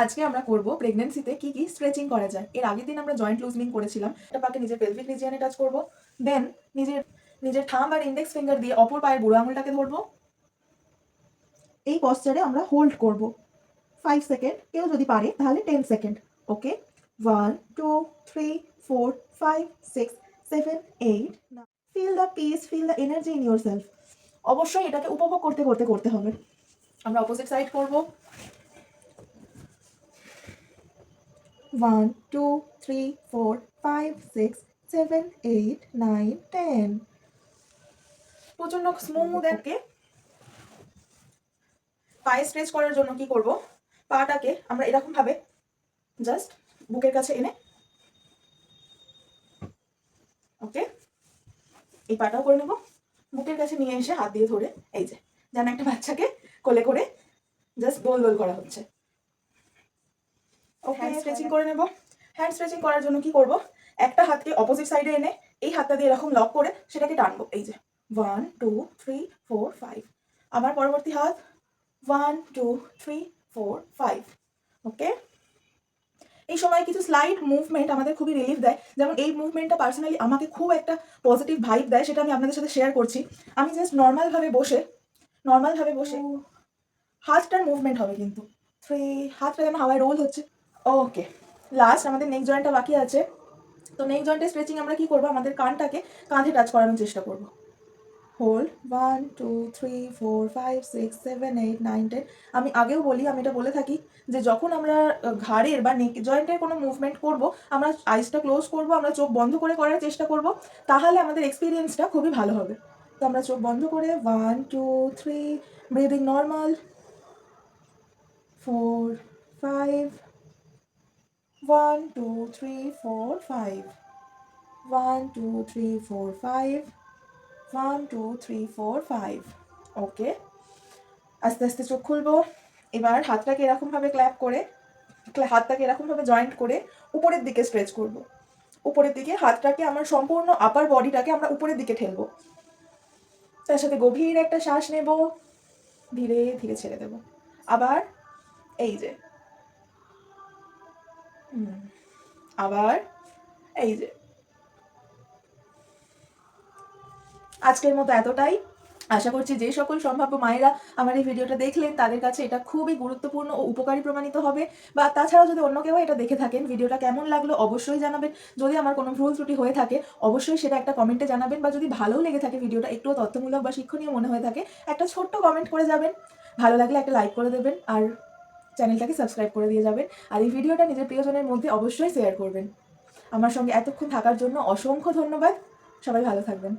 আজকে আমরা করব প্রেগন্যান্সিতে কি কি স্ট্রেচিং করা যায়। এর আগের দিন আমরা জয়েন্ট লুজনিং করেছিলাম। এটা পাকে নিজের পেলভিক রিজিয়নে টাচ করব, দেন নিজের নিজের থাম্ব আর ইন্ডেক্স ফিঙ্গার দিয়ে অপর পায়ের বুড়ো আঙুলটাকে ধরবো। এই পশ্চারে আমরা হোল্ড করব 5 সেকেন্ড, কেউ যদি পারে তাহলে 10 second. Okay, 1 2 3 4 5 6 7 8 feel the peace, feel the energy in yourself. অবশ্যই এটাকে উপভোগ করতে করতে করতে হবে। আমরা অপোজিট সাইড করব। 1 2 3 4 5 6 7 8 9 10। প্রচন্ড স্মুথ এন্ডকে পায়ে স্ট্রেচ করার জন্য কি করব, পাটাকে আমরা এরকম ভাবে জাস্ট বুকের কাছে এনে, ওকে, এই পাটাও করে নেব। বুকের কাছে নিয়ে এসে হাত দিয়ে ধরে, এই যে যেন একটা বাচ্চাকে কোলে করে জাস্ট দোল দোল করা হচ্ছে। ওকে, হ্যান্ড স্ট্রেচিং করে নেব। হ্যান্ড স্ট্রেচিং করার জন্য কি করব, একটা হাতকে অপোজিট সাইডে এনে এই হাতটা দিয়ে এরকম লক করে সেটাকে টানবো। এই যে 1 2 3 4 5। আবার পরবর্তী হাত 1 2 3 4 5। ওকে, এই সময় কিছু স্লাইড মুভমেন্ট আমাদের খুবই রিলিফ দেয়। যেমন এই মুভমেন্টটা পার্সোনালি আমাকে খুব একটা পজিটিভ ভাইব দেয়, সেটা আমি আপনাদের সাথে শেয়ার করছি। আমি জাস্ট নর্মালভাবে বসে হাতটার মুভমেন্ট হবে, কিন্তু হাতটা যেন হাওয়ায় রোল হচ্ছে। ওকে, লাস্ট আমাদের নেক জয়েন্টটা বাকি আছে। তো নেক জয়েন্টের স্ট্রেচিং আমরা কি করব, আমাদের কাঁধে টাচ করানোর চেষ্টা করব। হোল্ড 1 2 3 4 5 6 7 8 9 10। আমি আগেও বলি, আমি এটা বলে থাকি যে যখন আমরা ঘাড়ের বা নেক জয়েন্টের কোনো মুভমেন্ট করব, আমরা আইসটা ক্লোজ করব, আমরা চোখ বন্ধ করে করার চেষ্টা করব, তাহলে আমাদের এক্সপিরিয়েন্সটা খুবই ভালো হবে। তো আমরা চোখ বন্ধ করে 1 2 3, ব্রিদিং নর্মাল, 4 5, 1 2 3 4 5, 1 2 3 4 5, 1 2 3 4 5। ওকে, আস্তে আস্তে চোখ খুলবো। এবার হাতটাকে এরকমভাবে হাতটাকে এরকমভাবে জয়েন্ট করে উপরের দিকে স্ট্রেচ করব। উপরের দিকে হাতটাকে, আমার সম্পূর্ণ আপার বডিটাকে আমরা উপরের দিকে ঠেলবো। তার সাথে গভীর একটা শ্বাস নেব, ধীরে ধীরে ছেড়ে দেব। আবার এই যে, আবার এই যে। আজকের মতো এতটাই। আশা করছি যে সকল সম্ভাব্য মায়েরা আমার এই ভিডিওটা দেখলেন তাদের কাছে এটা খুবই গুরুত্বপূর্ণ ও উপকারী প্রমাণিত হবে। বা তাছাড়াও যদি অন্য কেউ এটা দেখে থাকেন, ভিডিওটা কেমন লাগলো অবশ্যই জানাবেন। যদি আমার কোনো ভুল ত্রুটি হয়ে থাকে অবশ্যই সেটা একটা কমেন্টে জানাবেন। বা যদি ভালোও লেগে থাকে ভিডিওটা, একটুও তথ্যমূলক বা শিক্ষণীয় মনে হয়ে থাকে, একটা ছোট্ট কমেন্ট করে যাবেন। ভালো লাগলে একটা লাইক করে দেবেন, আর চ্যানেলটাকে সাবস্ক্রাইব করে দিয়ে যাবেন। আর এই ভিডিওটা নিজের প্রিয়জনের মধ্যে অবশ্যই শেয়ার করবেন। আমার সঙ্গে এতক্ষণ থাকার জন্য অসংখ্য ধন্যবাদ। সবাই ভালো থাকবেন।